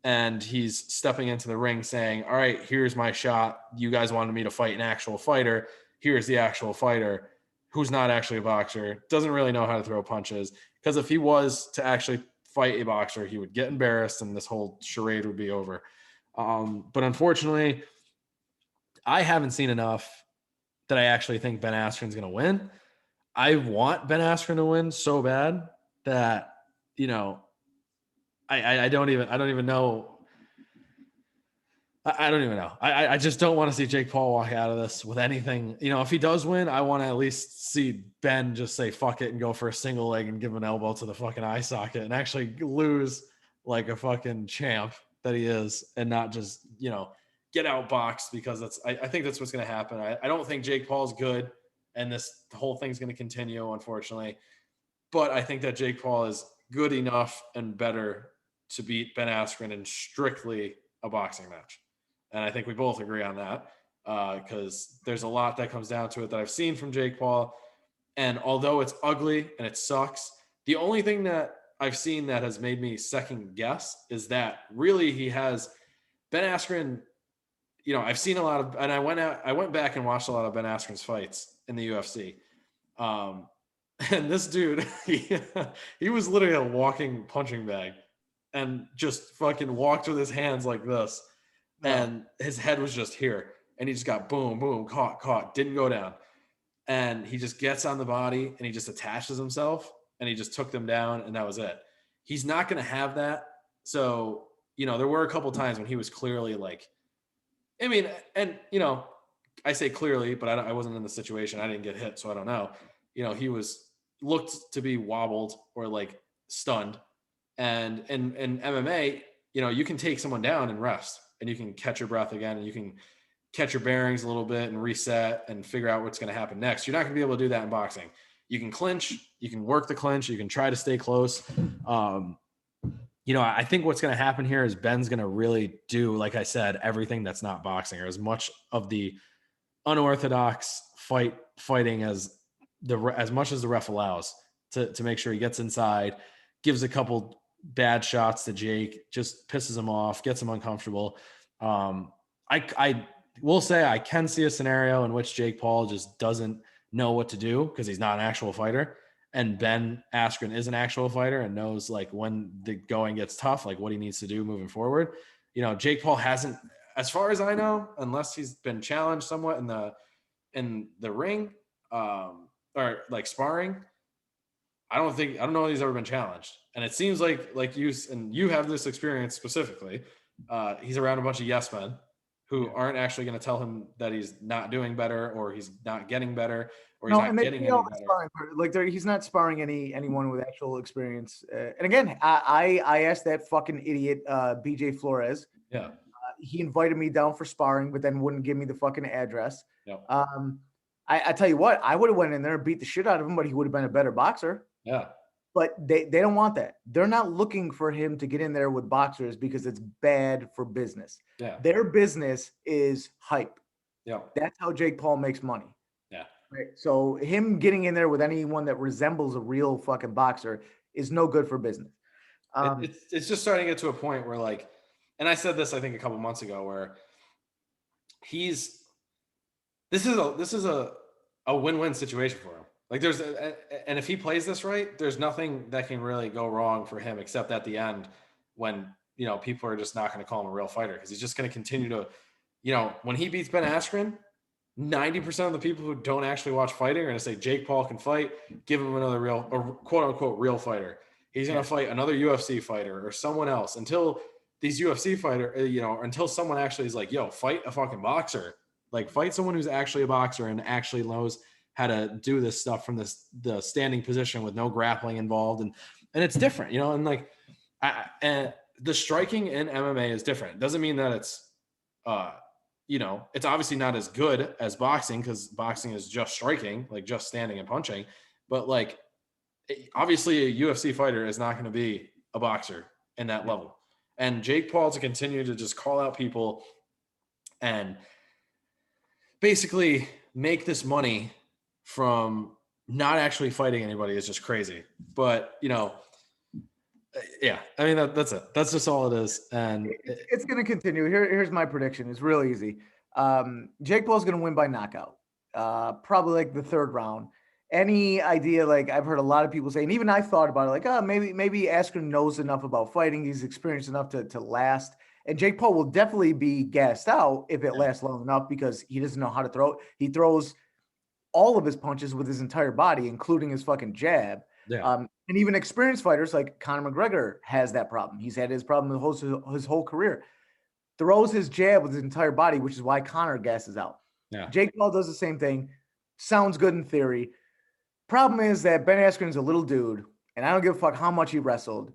And he's stepping into the ring saying, all right, here's my shot. You guys wanted me to fight an actual fighter. Here's the actual fighter who's not actually a boxer, doesn't really know how to throw punches. Because if he was to actually fight a boxer, he would get embarrassed and this whole charade would be over. But unfortunately, I haven't seen enough that I actually think Ben Askren's going to win. I want Ben Askren to win so bad that, I don't even know. I don't even know. I just don't want to see Jake Paul walk out of this with anything. If he does win, I want to at least see Ben just say fuck it and go for a single leg and give an elbow to the fucking eye socket and actually lose like a fucking champ that he is, and not just, get outboxed, because I think that's what's going to happen. I don't think Jake Paul's good, and the whole thing's going to continue, unfortunately. But I think that Jake Paul is good enough and better to beat Ben Askren in strictly a boxing match. And I think we both agree on that, because there's a lot that comes down to it that I've seen from Jake Paul. And although it's ugly and it sucks, the only thing that I've seen that has made me second guess is that really he has Ben Askren. I've seen a lot of, and I went back and watched a lot of Ben Askren's fights in the UFC. And this dude, he was literally a walking punching bag and just fucking walked with his hands like this. And his head was just here. And he just got boom, boom, caught, didn't go down. And he just gets on the body and he just attaches himself and he just took them down, and that was it. He's not going to have that. So, there were a couple times when he was clearly like, I say clearly, but I wasn't in the situation. I didn't get hit, so I don't know. He looked to be wobbled or like stunned. And in MMA, you can take someone down and rest, and you can catch your breath again, and you can catch your bearings a little bit and reset and figure out what's going to happen next. You're not going to be able to do that in boxing. You can clinch, you can work the clinch, you can try to stay close. I think what's going to happen here is Ben's going to really do, like I said, everything that's not boxing, or as much of the unorthodox fighting as much as the ref allows, to make sure he gets inside, gives a couple bad shots to Jake, just pisses him off, gets him uncomfortable. I will say I can see a scenario in which Jake Paul just doesn't know what to do because he's not an actual fighter. And Ben Askren is an actual fighter and knows like when the going gets tough, like what he needs to do moving forward. Jake Paul hasn't, as far as I know, unless he's been challenged somewhat in the ring, or like sparring. I don't know if he's ever been challenged. And it seems like you have this experience specifically. He's around a bunch of yes men who aren't actually going to tell him that he's not doing better or he's not getting better or he's not getting any better. Sparring, like he's not sparring anyone with actual experience. And again, I asked that fucking idiot BJ Flores. Yeah. He invited me down for sparring, but then wouldn't give me the fucking address. Yep. I tell you what, I would have went in there and beat the shit out of him, but he would have been a better boxer. Yeah. But they don't want that. They're not looking for him to get in there with boxers because it's bad for business. Yeah. Their business is hype. Yeah. That's how Jake Paul makes money. Yeah. Right. So him getting in there with anyone that resembles a real fucking boxer is no good for business. It's just starting to get to a point where like, and I said this I think a couple months ago, where this is a win-win situation for him. Like and if he plays this right, there's nothing that can really go wrong for him except at the end when, people are just not going to call him a real fighter because he's just going to continue to, when he beats Ben Askren, 90% of the people who don't actually watch fighting are going to say Jake Paul can fight, give him another real or quote unquote real fighter. He's going to fight another UFC fighter or someone else until these UFC fighter, until someone actually is like, yo, fight a fucking boxer, like fight someone who's actually a boxer and actually knows how to do this stuff from the standing position with no grappling involved. And it's different, and like, and the striking in MMA is different. It doesn't mean that it's, it's obviously not as good as boxing because boxing is just striking, like just standing and punching. But like, obviously a UFC fighter is not going to be a boxer in that level. And Jake Paul to continue to just call out people and basically make this money from not actually fighting anybody is just crazy. But, yeah, I mean, that's it. That's just all it is. And it's going to continue. Here's my prediction. It's real easy. Jake Paul's going to win by knockout, probably like the third round. Any idea, like I've heard a lot of people say, and even I thought about it, like, oh, maybe Askren knows enough about fighting. He's experienced enough to last. And Jake Paul will definitely be gassed out if it lasts long enough because he doesn't know how to throw. He throws all of his punches with his entire body, including his fucking jab. Yeah. And even experienced fighters like Conor McGregor has that problem. He's had his problem his whole career. Throws his jab with his entire body, which is why Conor gasses out. Yeah. Jake Paul does the same thing. Sounds good in theory. Problem is that Ben Askren's a little dude, and I don't give a fuck how much he wrestled.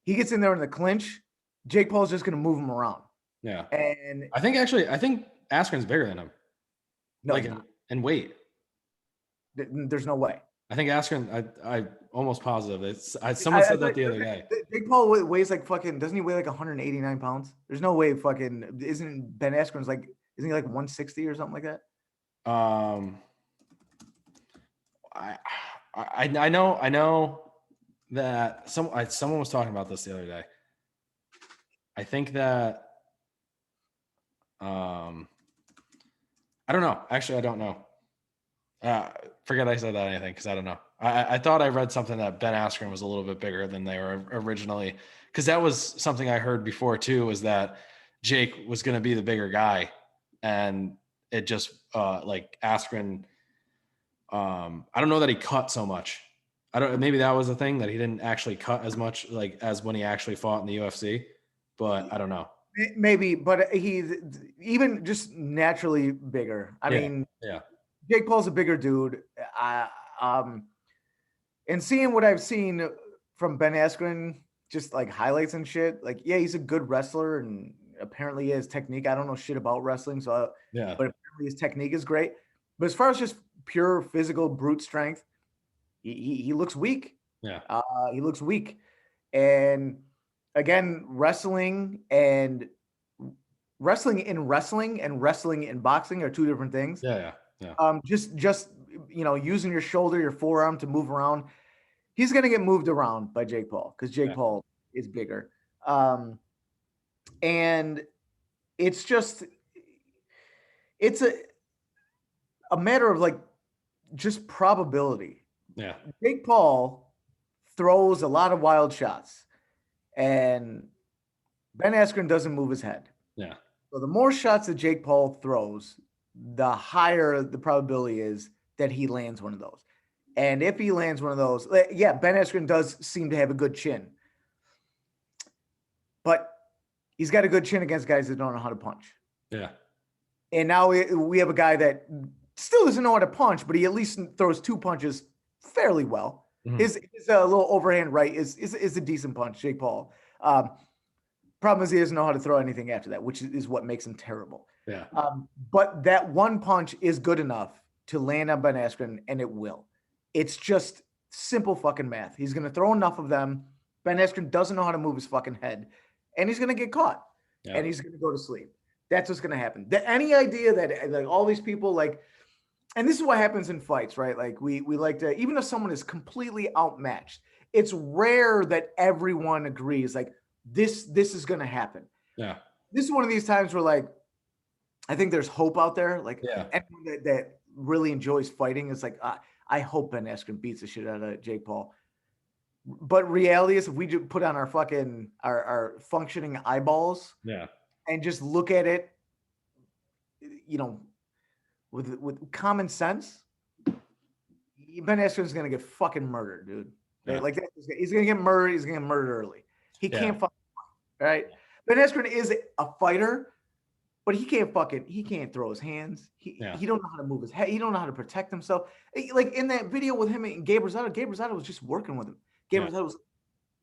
He gets in there in the clinch. Jake Paul's just going to move him around. Yeah. And I think Askren's bigger than him. No, like in weight. There's no way. I think Askren, I almost positive. Someone said that the other day. Jake Paul weighs like fucking, doesn't he weigh like 189 pounds? There's no way fucking, isn't Ben Askren's like, isn't he like 160 or something like that? I know that someone was talking about this the other day. I think that I don't know. Actually, I don't know. Forget I said that anything because I don't know. I thought I read something that Ben Askren was a little bit bigger than they were originally, because that was something I heard before too, was that Jake was going to be the bigger guy, and it just like Askren. I don't know that he cut so much. Maybe that was the thing, that he didn't actually cut as much like as when he actually fought in the UFC, but I don't know. Maybe, but he's even just naturally bigger. I mean, Jake Paul's a bigger dude. And seeing what I've seen from Ben Askren, just like highlights and shit, like, yeah, he's a good wrestler and apparently he has technique. I don't know shit about wrestling, but apparently his technique is great. But as far as just pure physical brute strength, he looks weak. Yeah. He looks weak. And again, wrestling in wrestling in boxing are two different things. Yeah. Just using your shoulder, your forearm to move around. He's going to get moved around by Jake Paul because Jake Paul is bigger. And it's just, it's a matter of like just probability. Yeah. Jake Paul throws a lot of wild shots, and Ben Askren doesn't move his head. Yeah. So the more shots that Jake Paul throws, the higher the probability is that he lands one of those. And if he lands one of those, yeah, Ben Askren does seem to have a good chin, but he's got a good chin against guys that don't know how to punch. Yeah. And now we have a guy that still doesn't know how to punch, but he at least throws 2 punches fairly well. Mm-hmm. His little overhand right is a decent punch, Jake Paul. Problem is he doesn't know how to throw anything after that, which is what makes him terrible. Yeah. But that one punch is good enough to land on Ben Askren, and it will. It's just simple fucking math. He's going to throw enough of them. Ben Askren doesn't know how to move his fucking head, and he's going to get caught, and he's going to go to sleep. That's what's going to happen. Any idea that like all these people like, and this is what happens in fights, right? Like we like to, even if someone is completely outmatched, it's rare that everyone agrees like this is going to happen. Yeah. This is one of these times where like, I think there's hope out there. Like anyone that really enjoys fighting is like, I hope Ben Askren beats the shit out of Jake Paul. But reality is if we just put on our fucking, our functioning eyeballs and just look at it, you know, with common sense, Ben Askren's going to get fucking murdered, dude. Yeah. Like he's going to get murdered. He's going to get murdered early. He can't fucking fight, right? Ben Askren is a fighter, but he can't throw his hands. He don't know how to move his head. He don't know how to protect himself. Like in that video with him and Gabe Rosado was just working with him. Gabe Rosado was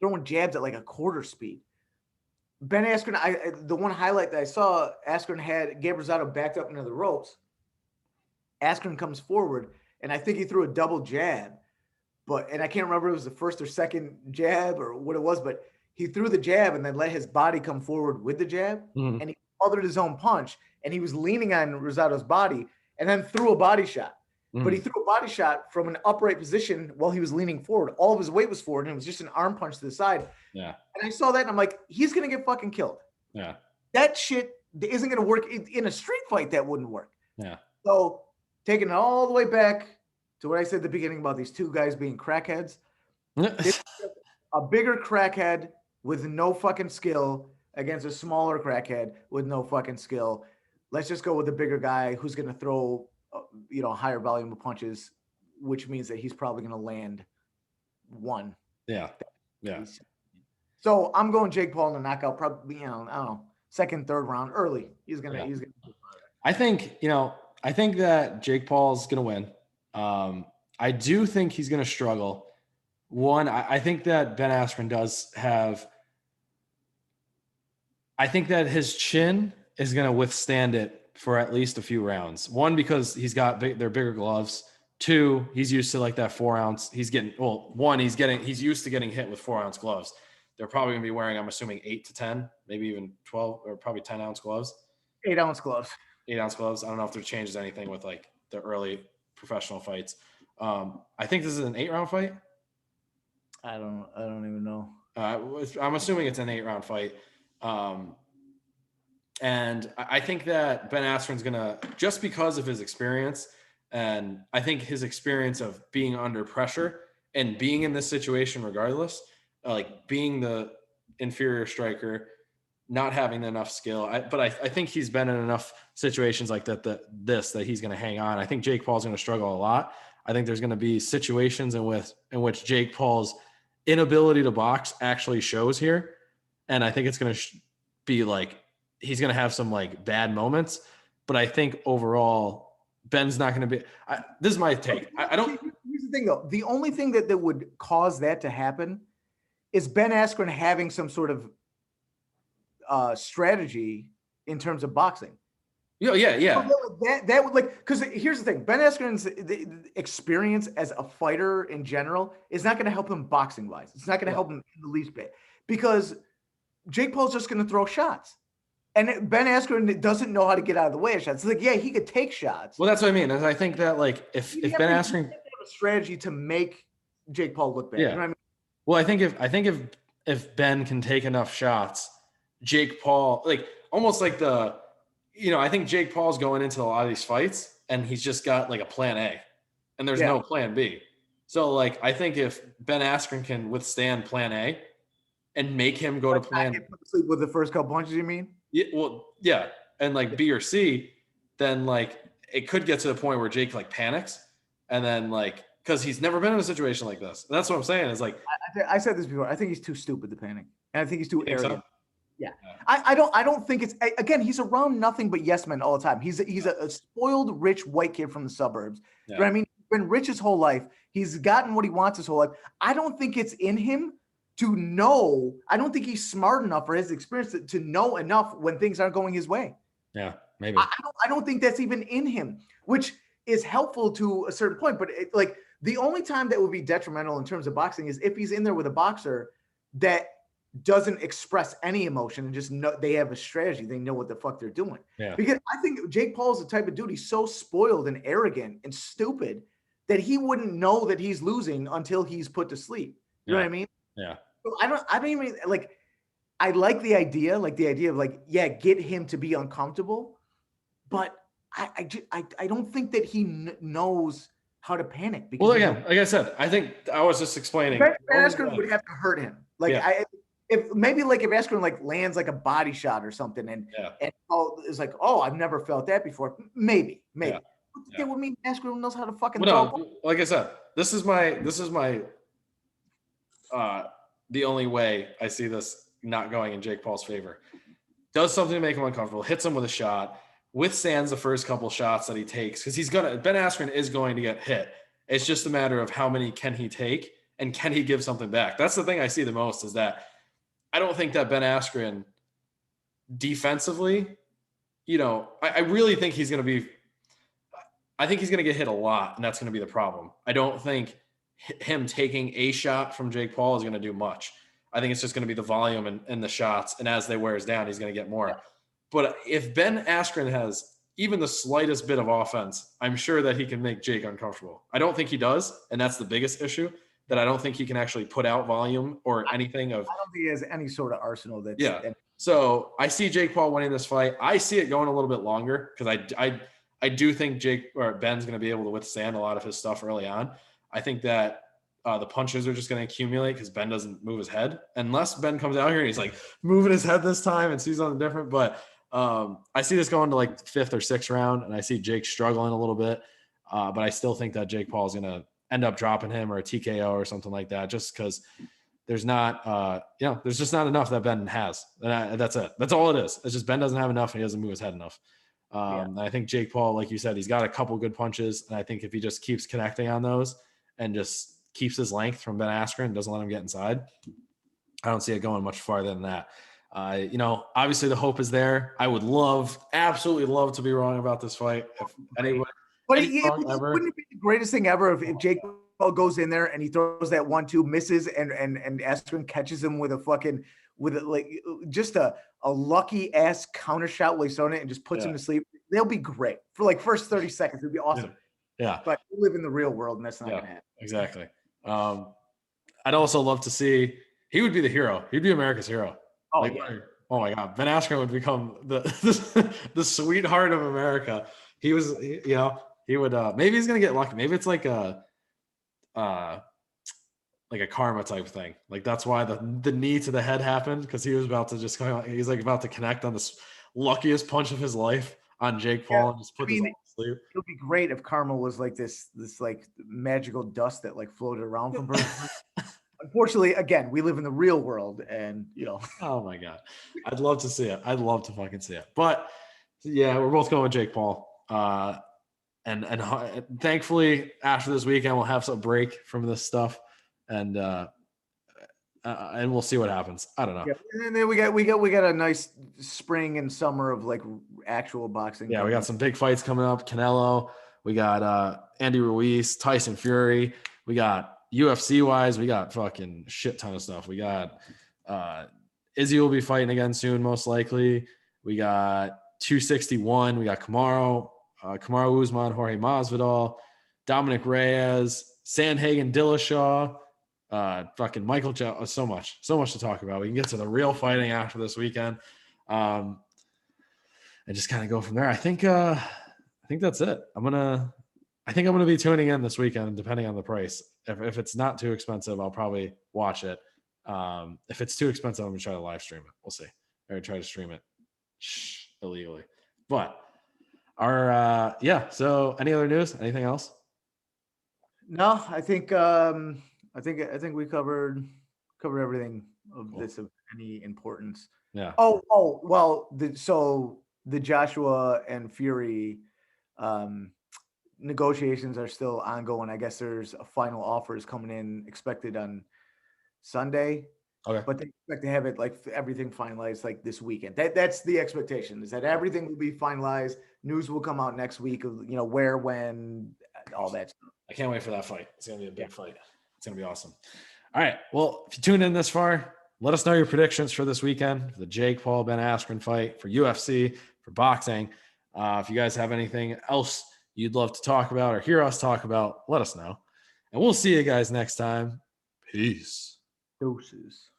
throwing jabs at like a quarter speed. Ben Askren, the one highlight that I saw, Askren had Gabe Rosado backed up into the ropes. Askren comes forward, and I think he threw a double jab. And I can't remember if it was the first or second jab or what it was, but he threw the jab and then let his body come forward with the jab, and he smothered his own punch, and he was leaning on Rosado's body and then threw a body shot. But he threw a body shot from an upright position while he was leaning forward. All of his weight was forward, and it was just an arm punch to the side. Yeah. And I saw that, and I'm like, he's going to get fucking killed. Yeah. That shit isn't going to work. In a street fight, that wouldn't work. Yeah. So taking it all the way back to what I said at the beginning about these two guys being crackheads. A bigger crackhead with no fucking skill against a smaller crackhead with no fucking skill. Let's just go with the bigger guy who's going to throw, a higher volume of punches, which means that he's probably going to land one. Yeah. Yeah. So I'm going Jake Paul in a knockout, probably, I don't know, second, third round early. He's going to. I think that Jake Paul's going to win. I do think he's going to struggle. One, I think that Ben Askren does have. I think that his chin is going to withstand it for at least a few rounds. One, because he's got they're bigger gloves. Two, he's used to like that 4 ounce. He's used to getting hit with 4 ounce gloves. They're probably going to be wearing, I'm assuming, 8 to 10, maybe even 12 or probably 10 ounce gloves. 8 ounce gloves. 8 ounce gloves. I don't know if there changes anything with like the early professional fights. I think this is an 8-round fight. I don't even know. I'm assuming it's an 8-round fight. And I think that Ben Askren's going to, just because of his experience, and I think his experience of being under pressure and being in this situation regardless, like being the inferior striker, not having enough skill. But I think he's been in enough situations like that he's going to hang on. I think Jake Paul's going to struggle a lot. I think there's going to be situations in which Jake Paul's inability to box actually shows here. And I think it's going to be like, he's going to have some like bad moments, but I think overall Ben's not going to be, this is my take. I don't. Here's the thing though. The only thing that would cause that to happen is Ben Askren having some sort of strategy in terms of boxing. Yeah. That would like, because here's the thing, Ben Askren's experience as a fighter in general is not going to help him boxing wise. It's not going to help him in the least bit, because Jake Paul's just going to throw shots. And Ben Askren doesn't know how to get out of the way of shots. It's like, yeah, he could take shots. Well, that's what I mean. And I think that like if Ben Askren have a strategy to make Jake Paul look bad. Yeah. You know what I mean? Well, I think if Ben can take enough shots, Jake Paul, like almost like I think Jake Paul's going into a lot of these fights and he's just got like a plan A and there's no plan B. So like, I think if Ben Askren can withstand plan A and make him go to plan sleep with the first couple punches, you mean? Yeah, well, yeah. And like B or C, then like it could get to the point where Jake like panics and then like, because he's never been in a situation like this. And that's what I'm saying is like, I said this before. I think he's too stupid to panic. And I think he's too arrogant. So? Yeah. I don't think it's, again, he's around nothing but yes men all the time. He's a spoiled, rich white kid from the suburbs. Yeah. You know what I mean? He's been rich his whole life. He's gotten what he wants his whole life. I don't think it's in him to know. I don't think he's smart enough or his experience to know enough when things aren't going his way. Yeah, maybe. I don't think that's even in him, which is helpful to a certain point. But like the only time that would be detrimental in terms of boxing is if he's in there with a boxer that doesn't express any emotion and just know they have a strategy. They know what the fuck they're doing. Yeah. Because I think Jake Paul is the type of dude, he's so spoiled and arrogant and stupid that he wouldn't know that he's losing until he's put to sleep. You know what I mean? Yeah. So I don't even like, I like the idea of like, yeah, get him to be uncomfortable, but I don't think that he knows how to panic. Because well, again, like I said, I think I was just explaining. Ben Askren would have to hurt him. Like if Askren like lands like a body shot or something and it's like, oh, I've never felt that before. Maybe. Yeah. That would mean Askren knows how to fucking like I said, this is my the only way I see this not going in Jake Paul's favor. Does something to make him uncomfortable, hits him with a shot, withstands the first couple shots that he takes, because Ben Askren is going to get hit. It's just a matter of how many can he take and can he give something back. That's the thing I see the most is that I don't think that Ben Askren defensively, I really think he's going to get hit a lot, and that's going to be the problem. I don't think him taking a shot from Jake Paul is going to do much. I think it's just going to be the volume and the shots, and as they wears down, he's going to get more. Yeah. But if Ben Askren has even the slightest bit of offense, I'm sure that he can make Jake uncomfortable. I don't think he does, and that's the biggest issue, that I don't think he can actually put out volume or anything of. I don't think he has any sort of arsenal that's. Yeah. So I see Jake Paul winning this fight. I see it going a little bit longer because I do think Ben's going to be able to withstand a lot of his stuff early on. I think that the punches are just going to accumulate because Ben doesn't move his head. Unless Ben comes out here and he's like moving his head this time and sees something different. But I see this going to like 5th or 6th round, and I see Jake struggling a little bit. But I still think that Jake Paul is going to end up dropping him or a TKO or something like that, just because there's not, there's just not enough that Ben has. And that's it. That's all it is. It's just Ben doesn't have enough and he doesn't move his head enough. And I think Jake Paul, like you said, he's got a couple good punches. And I think if he just keeps connecting on those and just keeps his length from Ben Askren, doesn't let him get inside, I don't see it going much farther than that. Obviously the hope is there. I would absolutely love to be wrong about this fight. If anybody, wouldn't it be the greatest thing ever if Jake Paul goes in there and he throws that 1-2, misses, and Askren catches him with just a lucky ass counter shot while he's throwing it and just puts him to sleep? They'll be great for like first 30 seconds. It'd be awesome. Yeah. But we live in the real world and that's not gonna happen. Exactly. I'd also love to see, he would be the hero. He'd be America's hero. Oh my God. Ben Askren would become the sweetheart of America. He was, he would, maybe he's going to get lucky. Maybe it's like a karma type thing. Like that's why the knee to the head happened, because he was about to just he's like about to connect on this luckiest punch of his life on Jake Paul and just put his to sleep. It would be great if karma was like this like magical dust that like floated around from person. Unfortunately, again, we live in the real world, and Oh my God, I'd love to see it. I'd love to fucking see it. But yeah, we're both going with Jake Paul. And thankfully after this weekend we'll have some break from this stuff, and we'll see what happens. I don't know. Yeah. And then we got a nice spring and summer of like actual boxing. Yeah, we got some big fights coming up. Canelo. We got Andy Ruiz, Tyson Fury. We got UFC wise, we got fucking shit ton of stuff. We got Izzy will be fighting again soon, most likely. We got 261. We got Kamaru Usman, Jorge Masvidal, Dominic Reyes, Sandhagen, Dillashaw, fucking Michael Joe. So much to talk about. We can get to the real fighting after this weekend. And just kind of go from there. I think that's it. I think I'm gonna be tuning in this weekend, depending on the price. If it's not too expensive, I'll probably watch it. If it's too expensive, I'm gonna try to live stream it. We'll see. Or try to stream it illegally. But so any other news? Anything else? No, I think we covered everything of this of any importance. Yeah. Oh well, the Joshua and Fury negotiations are still ongoing. I guess there's a final offers coming in expected on Sunday. Okay. But they expect to have it like everything finalized like this weekend. That's the expectation, is that everything will be finalized. News will come out next week of where, when, all that stuff. I can't wait for that fight. It's gonna be a big fight. It's gonna be awesome. All right. Well, if you tuned in this far, let us know your predictions for this weekend, for the Jake Paul Ben Askren fight, for UFC, for boxing. If you guys have anything else you'd love to talk about or hear us talk about, let us know. And we'll see you guys next time. Peace. Doses.